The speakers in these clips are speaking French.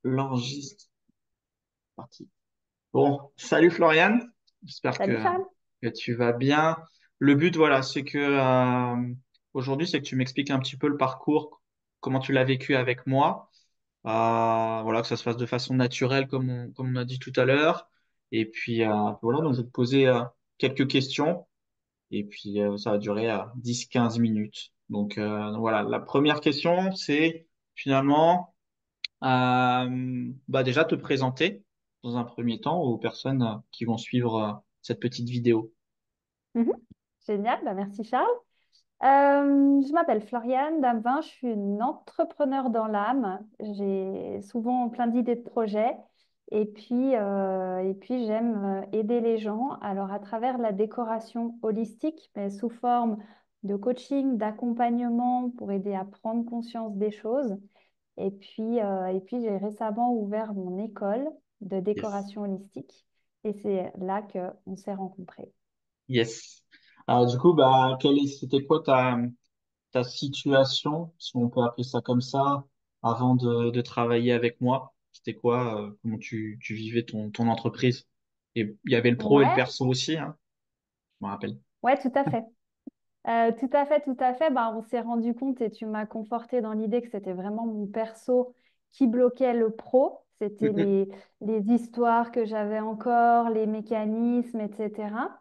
L'enregistre parti. Bon, salut Florian. J'espère Salut Charles. que tu vas bien. Le but, voilà, c'est que aujourd'hui, c'est que tu m'expliques un petit peu le parcours, comment tu l'as vécu avec moi. Voilà, que ça se fasse de façon naturelle, comme on a dit tout à l'heure. Et puis, voilà, donc je vais te poser quelques questions. Et puis, ça va durer 10-15 minutes. Donc voilà, la première question, c'est finalement. Déjà te présenter dans un premier temps aux personnes qui vont suivre cette petite vidéo. Mhm. Génial, bah merci Charles. Je m'appelle Floriane Damvin, je suis une entrepreneur dans l'âme. J'ai souvent plein d'idées de projets et puis j'aime aider les gens alors à travers la décoration holistique, mais sous forme de coaching, d'accompagnement pour aider à prendre conscience des choses. Et puis j'ai récemment ouvert mon école de Yes. décoration holistique et c'est là qu'on s'est rencontrés. Yes. Alors du coup, c'était quoi ta situation, si on peut appeler ça comme ça, avant de travailler avec moi? C'était quoi, comment tu vivais ton entreprise? Et il y avait le pro et le Ouais, perso aussi, hein, je me rappelle. ouais, tout à fait. Tout à fait, tout à fait. Ben, on s'est rendu compte et tu m'as conforté dans l'idée que c'était vraiment mon perso qui bloquait le pro. C'était Mhm. les histoires que j'avais encore, les mécanismes, etc.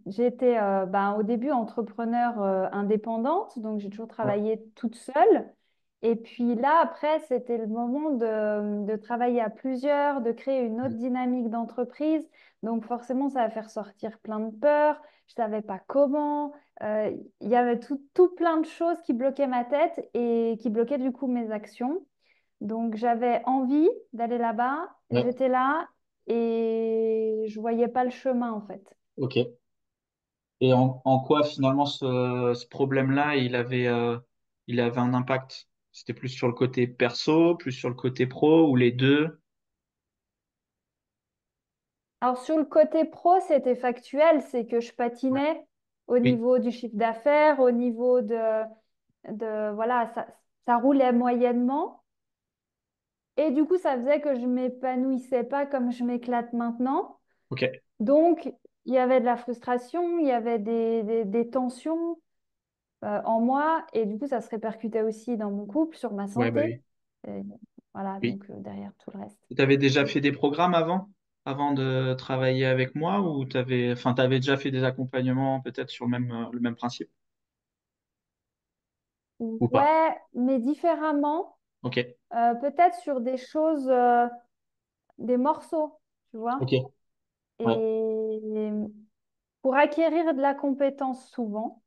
J'étais au début entrepreneur indépendante, donc j'ai toujours Ouais. travaillé toute seule. Et puis là, après, c'était le moment de travailler à plusieurs, de créer une autre dynamique d'entreprise. Donc forcément, ça va faire sortir plein de peurs. Je savais pas comment. Il y avait tout plein de choses qui bloquaient ma tête et qui bloquaient du coup mes actions. Donc j'avais envie d'aller là-bas. Ouais. J'étais là et je voyais pas le chemin en fait. Ok. Et en quoi finalement ce problème-là, il avait un impact? C'était plus sur le côté perso, plus sur le côté pro ou les deux? Alors sur le côté pro, c'était factuel, c'est que je Ouais. patinais au Oui, niveau du chiffre d'affaires, au niveau voilà, ça roulait moyennement. Et du coup, ça faisait que je m'épanouissais pas comme je m'éclate maintenant. ok. Donc, il y avait de la frustration, il y avait des tensions en moi, et du coup, ça se répercutait aussi dans mon couple, sur ma Ouais, bah santé. oui. Et voilà, Oui. donc derrière tout le reste. Tu avais déjà fait des programmes avant de travailler avec moi ou t'avais déjà fait des accompagnements peut-être sur le même principe ou pas? Ouais, mais différemment, Ok, peut-être sur des choses, des morceaux, tu vois. ok, ouais, Et pour acquérir de la compétence souvent,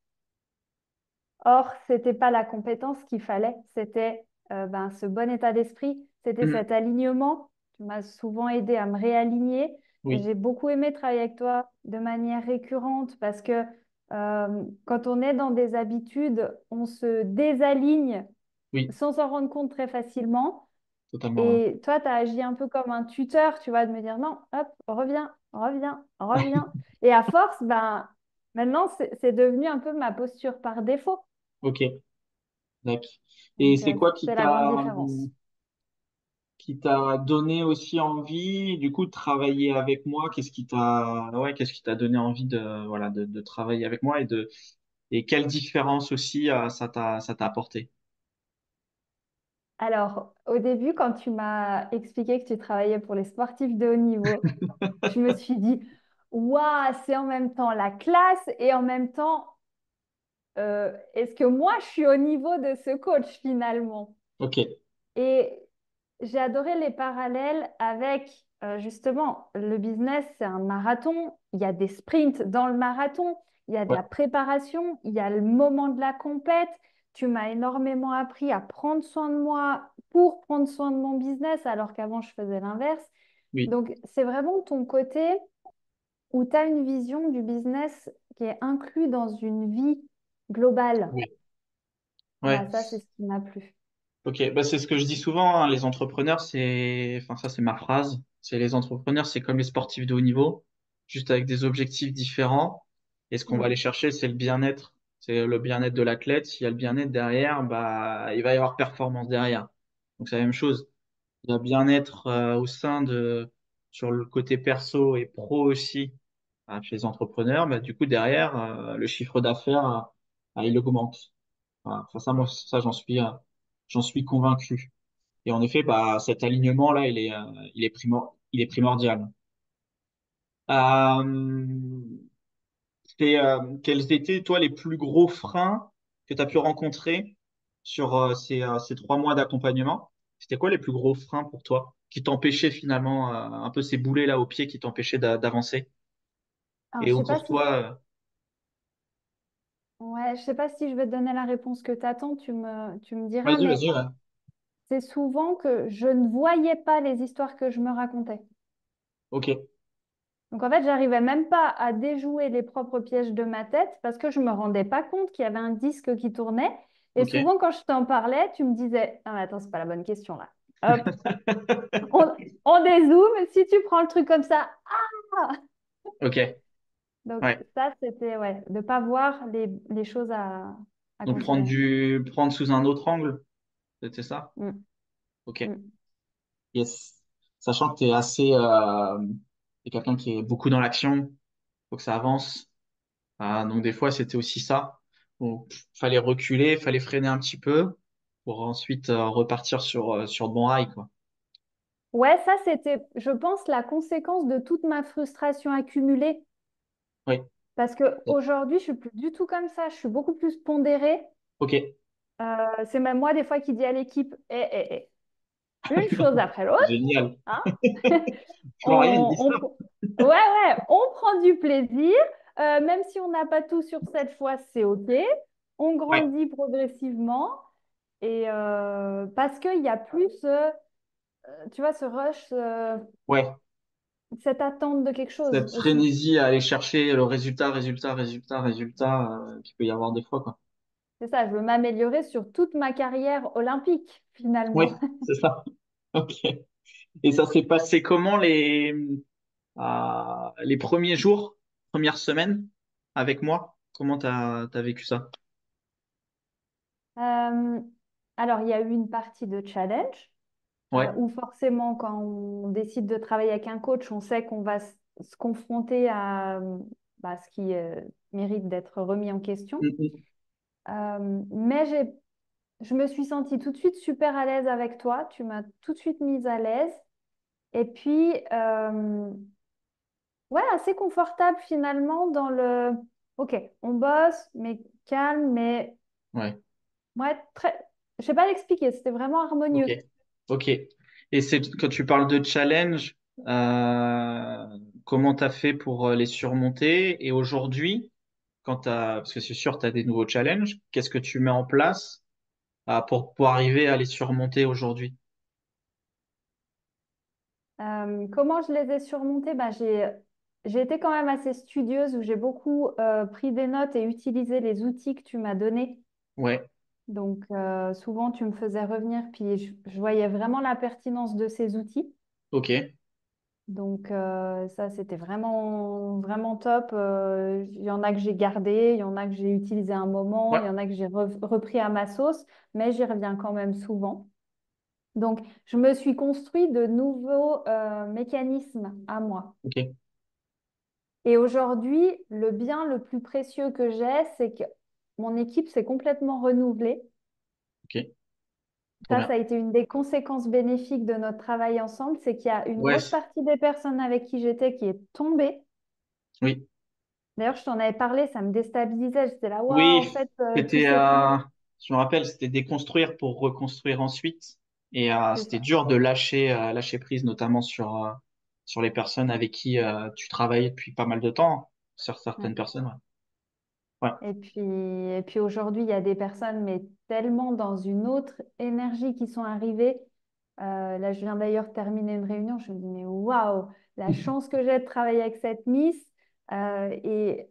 or, c'était pas la compétence qu'il fallait, c'était ce bon état d'esprit, c'était Mhm. cet alignement. Tu m'as souvent aidé à me réaligner. Et Oui, j'ai beaucoup aimé travailler avec toi de manière récurrente parce que quand on est dans des habitudes, on se désaligne oui, sans s'en rendre compte très facilement. totalement, ouais. Et toi, tu as agi un peu comme un tuteur, tu vois, de me dire non, hop, reviens, reviens, reviens. Et à force, maintenant, c'est devenu un peu ma posture par défaut. Ok, d'accord. Et Donc, c'est quoi c'est la grande différence. qui t'a donné aussi envie, du coup, de travailler avec moi? Qu'est-ce qui t'a donné envie de travailler avec moi et quelle différence aussi ça t'a apporté? Alors, au début, quand tu m'as expliqué que tu travaillais pour les sportifs de haut niveau, je me suis dit, waouh, c'est en même temps la classe et en même temps, est-ce que moi, je suis au niveau de ce coach finalement? Ok, Et j'ai adoré les parallèles avec justement le business, c'est un marathon. Il y a des sprints dans le marathon, il y a de ouais, la préparation, il y a le moment de la compète. Tu m'as énormément appris à prendre soin de moi pour prendre soin de mon business, alors qu'avant je faisais l'inverse. oui, Donc, c'est vraiment ton côté où tu as une vision du business qui est inclus dans une vie globale. oui, Voilà, ouais. ça, c'est ce qui m'a plu. Ok, bah c'est ce que je dis souvent, hein, les entrepreneurs, enfin ça c'est ma phrase, c'est les entrepreneurs, c'est comme les sportifs de haut niveau, juste avec des objectifs différents. Et ce qu'on va aller Mm. chercher, c'est le bien-être de l'athlète. S'il y a le bien-être derrière, bah il va y avoir performance derrière. Donc c'est la même chose. Il y a bien-être au sein de, sur le côté perso et pro aussi, chez les entrepreneurs. Bah, du coup, derrière, le chiffre d'affaires, il augmente. Voilà. Enfin, ça, moi, ça, j'en suis convaincu. Et en effet, bah, cet alignement-là, il est primordial. Euh, quels étaient, toi, les plus gros freins que tu as pu rencontrer sur ces 3 mois d'accompagnement? C'était quoi les plus gros freins pour toi qui t'empêchaient finalement, un peu ces boulets là au pied qui t'empêchaient d'avancer? Alors, Et je où sais pas pour si, toi, ouais, je sais pas si je vais te donner la réponse que tu attends, tu me diras, vas-y, mais vas-y, ouais. c'est souvent que je ne voyais pas les histoires que je me racontais. Ok, Donc en fait, j'arrivais même pas à déjouer les propres pièges de ma tête parce que je me rendais pas compte qu'il y avait un disque qui tournait. Et ok. souvent, quand je t'en parlais, tu me disais, ah, mais attends, c'est pas la bonne question là. Hop, on, on dézoome. Si tu prends le truc comme ça, ah. Ok, Donc ouais. ça, c'était ouais, de pas voir les choses à Donc considérer. prendre sous un autre angle, c'était ça? Mm, Ok, mm. yes. Sachant que t'es quelqu'un qui est beaucoup dans l'action, faut que ça avance. Donc des fois, c'était aussi ça. Bon, fallait reculer, fallait freiner un petit peu pour ensuite repartir sur de bons rails, quoi. Ouais, ça, c'était, je pense, la conséquence de toute ma frustration accumulée. Oui. Parce que aujourd'hui, je suis plus du tout comme ça. Je suis beaucoup plus pondérée. Ok. C'est même moi, des fois, qui dis à l'équipe, une chose après l'autre, Génial. hein. Florian, il dit ça. Ouais, ouais, on prend du plaisir. Même si on n'a pas tout sur cette fois, c'est OK. On Ouais. grandit progressivement. Et parce qu'il y a plus, tu vois, ce rush, Ouais. cette attente de quelque chose Cette aussi. frénésie à aller chercher le résultat qu'il peut y avoir des fois, quoi. C'est ça, je veux m'améliorer sur toute ma carrière olympique, Oui, finalement. c'est ça. Ok. Et ça s'est passé comment les premiers jours, premières semaines avec moi? Comment t'as vécu ça? Euh, alors, il y a eu une partie de challenge Ouais. où forcément, quand on décide de travailler avec un coach, on sait qu'on va se confronter à bah, ce qui mérite d'être remis en question. Mm, Mais je me suis sentie tout de suite super à l'aise avec toi. Tu m'as tout de suite mise à l'aise. Et puis, ouais, assez confortable finalement dans le... Ok, on bosse, mais calme, mais ouais. ouais, très... Je sais pas l'expliquer, c'était vraiment Ok. harmonieux. Ok. Et c'est quand tu parles de challenge, comment t'as fait pour les surmonter? Et aujourd'hui, parce que c'est sûr, t'as des nouveaux challenges, qu'est-ce que tu mets en place pour arriver à les surmonter aujourd'hui? Comment je les ai surmontés? Bah, j'ai été quand même assez studieuse où j'ai beaucoup pris des notes et utilisé les outils que tu m'as donnés. Ouais. Donc, souvent, tu me faisais revenir, puis je voyais vraiment la pertinence de ces outils. Ok. Donc, ça, c'était vraiment, vraiment top. Il y en a que j'ai gardé, il y en a que j'ai utilisé un moment, Ouais. il y en a que j'ai repris à ma sauce, mais j'y reviens quand même souvent. Donc, je me suis construit de nouveaux mécanismes à moi. Ok. Et aujourd'hui, le bien le plus précieux que j'ai, c'est que mon équipe s'est complètement renouvelée. Ok. Trop Ça bien. a été une des conséquences bénéfiques de notre travail ensemble, c'est qu'il y a une Ouais. grosse partie des personnes avec qui j'étais qui est tombée. Oui. D'ailleurs, je t'en avais parlé, ça me déstabilisait. J'étais là, waouh, en Oui. fait, tu C'était, sais plus. je me rappelle, c'était déconstruire pour reconstruire ensuite. Et C'est c'était ça. dur de lâcher prise, notamment sur les personnes avec qui tu travailles depuis pas mal de temps, sur Ouais. certaines personnes. Ouais. Et puis aujourd'hui, il y a des personnes, mais tellement dans une autre énergie qui sont arrivées. Là, je viens d'ailleurs de terminer une réunion. Je me dis, mais waouh, la Ouais. chance que j'ai de travailler avec cette Miss. Et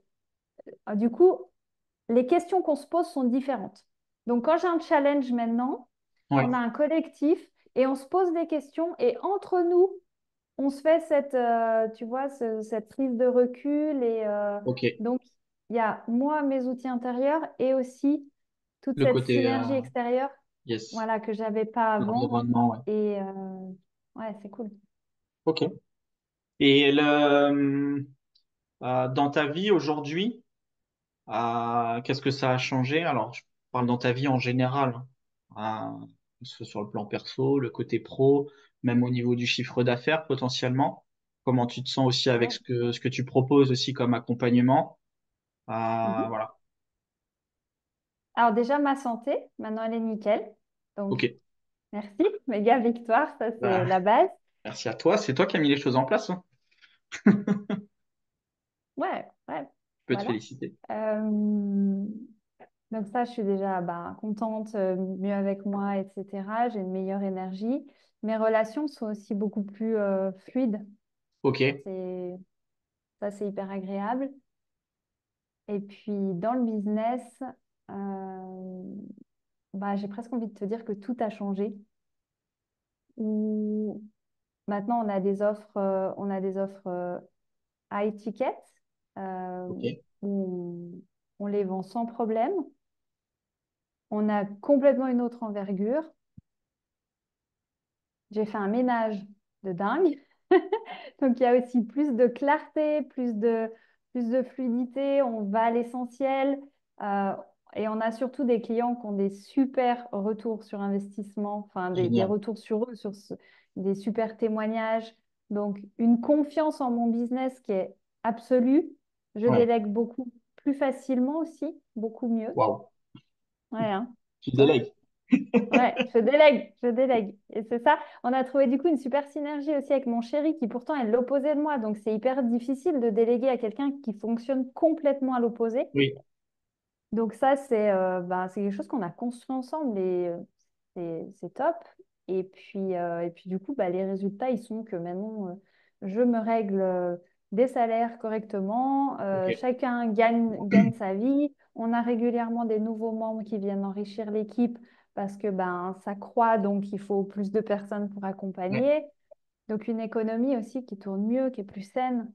du coup, les questions qu'on se pose sont différentes. Donc, quand j'ai un challenge maintenant, Ouais. on a un collectif et on se pose des questions. Et entre nous, on se fait tu vois, cette prise de recul. Et Ok. donc, il y a moi, mes outils intérieurs et aussi toute Le cette côté, synergie extérieure. Yes. voilà, que j'avais pas avant. L'environnement, ouais. Et ouais, c'est cool. Ok. Et dans ta vie aujourd'hui, qu'est-ce que ça a changé? Alors, je parle dans ta vie en général, hein. Que ce soit sur le plan perso, le côté pro, même au niveau du chiffre d'affaires potentiellement. Comment tu te sens aussi avec Ouais. ce que tu proposes aussi comme accompagnement? Mhm. Voilà. Alors déjà, ma santé, maintenant, elle est nickel. Donc, Ok. merci. Méga victoire, ça, c'est Bah, la base. merci à toi. C'est toi qui as mis les choses en place, hein. Ouais, ouais, Je peux te voilà. féliciter. Euh, donc ça, je suis déjà bah, contente, mieux avec moi, etc. J'ai une meilleure énergie. Mes relations sont aussi beaucoup plus fluides. Ok. C'est, ça, c'est hyper agréable. Et puis, dans le business, euh, bah, j'ai presque envie de te dire que tout a changé. Où maintenant, on a des offres high ticket, euh, Ok. où on les vend sans problème. On a complètement une autre envergure. J'ai fait un ménage de dingue. Donc, il y a aussi plus de clarté, plus de fluidité. On va à l'essentiel. Euh, et on a surtout des clients qui ont des super retours sur investissement, enfin des Génial. retours sur eux, des super témoignages. Donc, une confiance en mon business qui est absolue. Je Ouais. délègue beaucoup plus facilement aussi, beaucoup mieux. Waouh. Ouais, hein, Tu tu vois? délègues. Ouais, je délègue, je délègue. Et c'est ça. On a trouvé du coup une super synergie aussi avec mon chéri qui pourtant est l'opposé de moi. Donc c'est hyper difficile de déléguer à quelqu'un qui fonctionne complètement à l'opposé. Oui. Donc ça, c'est quelque chose qu'on a construit ensemble et c'est top. Et puis du coup, bah, les résultats, ils sont que maintenant, je me règle des salaires correctement. Ok. Chacun gagne sa vie. On a régulièrement des nouveaux membres qui viennent enrichir l'équipe parce que ben, ça croît, donc il faut plus de personnes pour Ouais. accompagner. Donc une économie aussi qui tourne mieux, qui est plus saine.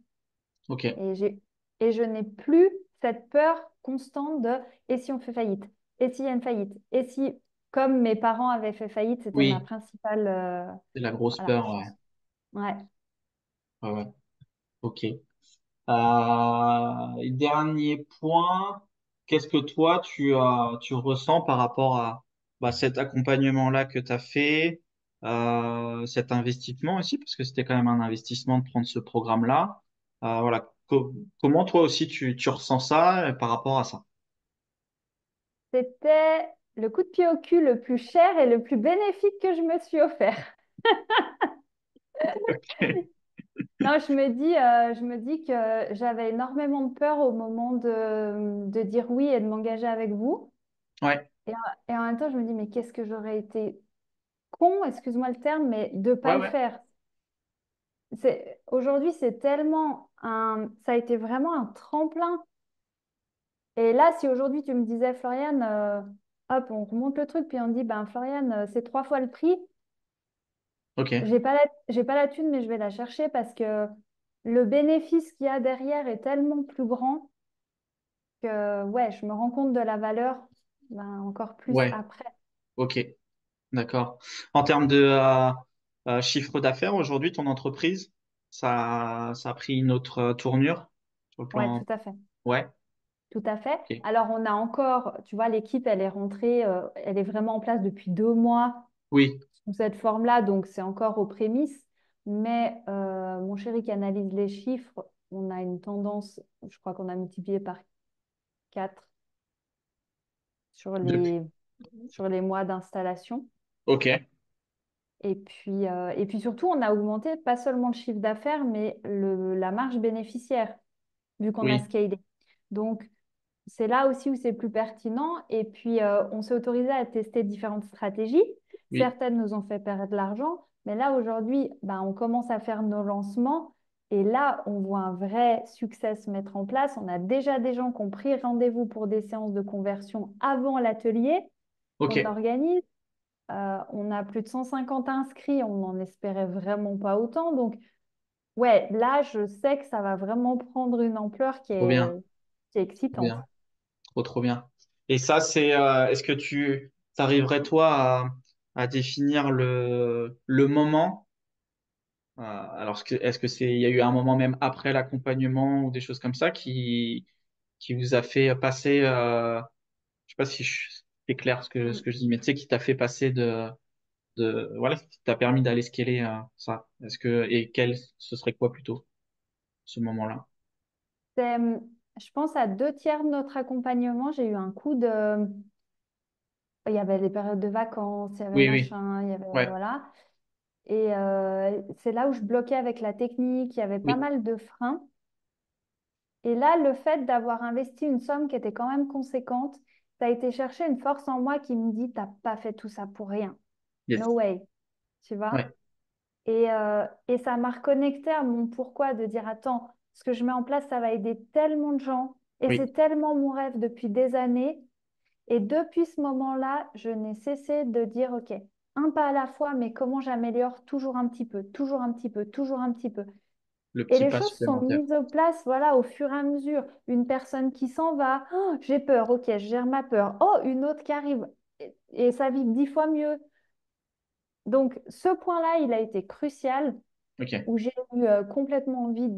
Ok. Et et je n'ai plus cette peur constante de et si on fait faillite? Et s'il y a une faillite? Et si, comme mes parents avaient fait faillite, c'était ma Oui. principale. C'est la grosse Voilà. peur, ouais. Ouais. Ouais, ouais. Ok. Dernier point, qu'est-ce que toi tu ressens par rapport à cet accompagnement-là que tu as fait, cet investissement aussi, parce que c'était quand même un investissement de prendre ce programme-là. Voilà. Comment toi aussi tu ressens ça par rapport à ça? C'était le coup de pied au cul le plus cher et le plus bénéfique que je me suis offert. Ok. Non, je me dis que j'avais énormément de peur au moment de dire oui et de m'engager avec vous. Ouais, Et en même temps, je me dis, mais qu'est-ce que j'aurais été con, excuse-moi le terme, mais de pas ouais, le ouais. faire. Aujourd'hui, ça a été vraiment un tremplin. Et là, si aujourd'hui tu me disais, Floriane, hop, on remonte le truc, puis on dit, ben Floriane, c'est 3 fois le prix. Ok. J'ai pas la thune, mais je vais la chercher parce que le bénéfice qu'il y a derrière est tellement plus grand que, ouais, je me rends compte de la valeur, ben, encore plus Ouais. après. Ok. D'accord. En termes de chiffre d'affaires, aujourd'hui, ton entreprise, ça a pris une autre tournure sur le Ouais, plan. tout à fait. Ouais. Tout à fait. Ok. Alors, on a encore, tu vois, l'équipe, elle est rentrée, elle est vraiment en place depuis 2 mois Oui. sous cette forme-là, donc c'est encore aux prémices. Mais mon chéri qui analyse les chiffres, on a une tendance, je crois qu'on a multiplié par 4 sur Depuis. sur les mois d'installation. Ok. Et puis surtout, on a augmenté pas seulement le chiffre d'affaires, mais la marge bénéficiaire, vu qu'on a Oui. scalé. Donc, c'est là aussi où c'est plus pertinent. Et puis, on s'est autorisé à tester différentes stratégies. Oui. Certaines nous ont fait perdre de l'argent, mais là, aujourd'hui, ben, on commence à faire nos lancements. Et là, on voit un vrai succès se mettre en place. On a déjà des gens qui ont pris rendez-vous pour des séances de conversion avant l'atelier qu'on Ok. organise. On a plus de 150 inscrits. On n'en espérait vraiment pas autant. Donc, ouais, là, je sais que ça va vraiment prendre une ampleur Trop bien. qui est Trop excitante. bien. Trop, trop bien. Et ça, est-ce que t'arriverais toi à définir le moment? Alors, est-ce que c'est, il y a eu un moment même après l'accompagnement ou des choses comme ça qui vous a fait passer, je sais pas si c'est clair ce Mm. que je dis, mais tu sais, qui t'a fait passer voilà, qui t'a permis d'aller scaler ça. Et ce serait quoi plutôt, ce moment-là? C'est, je pense à 2 tiers de notre accompagnement, j'ai eu un coup de... Il y avait les périodes de vacances, il y avait Oui, oui, machin, il y avait... ouais, Voilà. Et c'est là où je bloquais avec la technique, il y avait pas oui, mal de freins. Et là, le fait d'avoir investi une somme qui était quand même conséquente, ça a été chercher une force en moi qui me dit, t'as pas fait tout ça pour rien. yes, No way, tu vois? ouais, Et ça m'a reconnecté à mon pourquoi de dire, attends, ce que je mets en place, ça va aider tellement de gens. Et oui, c'est tellement mon rêve depuis des années. Et depuis ce moment-là, je n'ai cessé de dire, OK, un pas à la fois, mais comment j'améliore toujours un petit peu, toujours un petit peu, toujours un petit peu. le Et petit les pas choses sont supplémentaire. mises en place, voilà, au fur et à mesure. Une personne qui s'en va, oh, j'ai peur, OK, je gère ma peur. Oh, une autre qui arrive, et ça vit 10 fois mieux. Donc, ce point-là, il a été crucial, Ok, où j'ai eu complètement envie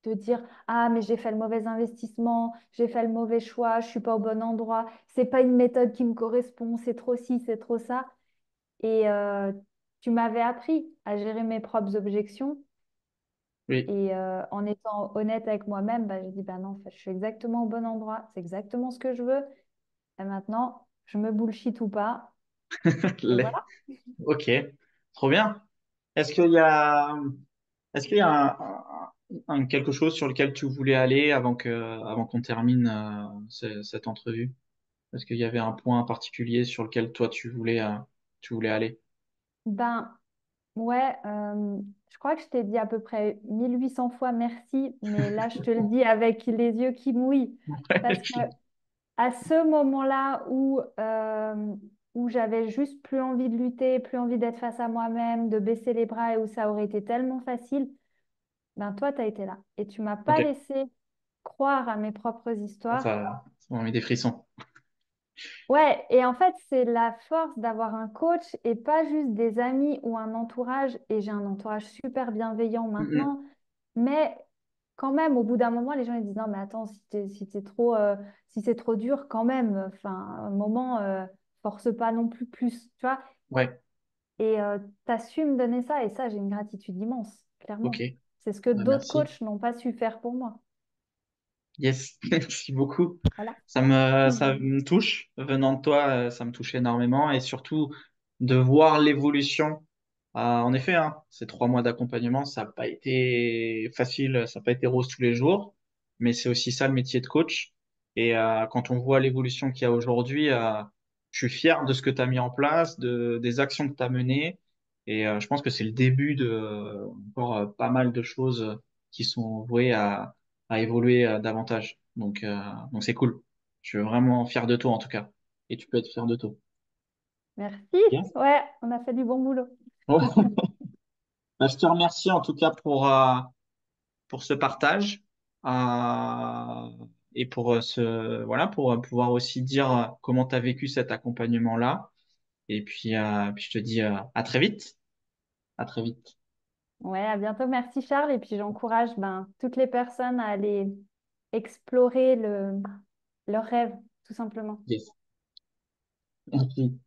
de dire, ah, mais j'ai fait le mauvais investissement, j'ai fait le mauvais choix, je suis pas au bon endroit, c'est pas une méthode qui me correspond, c'est trop ci, c'est trop ça. Et tu m'avais appris à gérer mes propres objections. oui, Et en étant honnête avec moi-même, bah, j'ai dit, bah non, en fait, je suis exactement au bon endroit, c'est exactement ce que je veux. Et maintenant, je me bullshit ou pas. Et Les- voilà. ok, trop bien. Est-ce qu'il y a, est-ce qu'il y a quelque chose sur lequel tu voulais aller avant qu'on termine cette entrevue? Est-ce qu'il y avait un point particulier sur lequel toi tu voulais aller? Ben, ouais, je crois que je t'ai dit à peu près 1800 fois merci, mais là, je te le dis avec les yeux qui mouillent. Ouais, Parce que à ce moment-là où j'avais juste plus envie de lutter, plus envie d'être face à moi-même, de baisser les bras et où ça aurait été tellement facile, ben toi, tu as été là. Et tu m'as pas ok, laissé croire à mes propres histoires. ça m'a mis des frissons. Ouais, et en fait, c'est la force d'avoir un coach et pas juste des amis ou un entourage. Et j'ai un entourage super bienveillant Mm, maintenant. Mais quand même, au bout d'un moment, les gens ils disent non, mais attends, si t'es trop, si c'est trop dur, quand même, enfin, un moment, force pas non plus plus, tu vois. ouais, Et t'assumes donner ça, et ça, j'ai une gratitude immense, ok, clairement. C'est ce que bah, d'autres merci. coachs n'ont pas su faire pour moi. Yes, merci beaucoup. Voilà. Ça me touche. Venant de toi, ça me touche énormément et surtout de voir l'évolution. En effet, hein, ces 3 mois d'accompagnement, ça n'a pas été facile, ça n'a pas été rose tous les jours, mais c'est aussi ça le métier de coach. Et quand on voit l'évolution qu'il y a aujourd'hui, je suis fier de ce que tu as mis en place, des actions que tu as menées. Et je pense que c'est le début de encore pas mal de choses qui sont vouées à évoluer davantage. Donc c'est cool. Je suis vraiment fier de toi en tout cas. Et tu peux être fier de toi. Merci. Yes. Ouais, on a fait du bon boulot. Bon, bah, je te remercie en tout cas pour ce partage et pour voilà pour pouvoir aussi dire comment tu as vécu cet accompagnement-là. Et puis je te dis à très vite. À très vite. Ouais, à bientôt. Merci Charles. Et puis j'encourage ben, toutes les personnes à aller explorer leur rêve, tout simplement. Yes. Merci.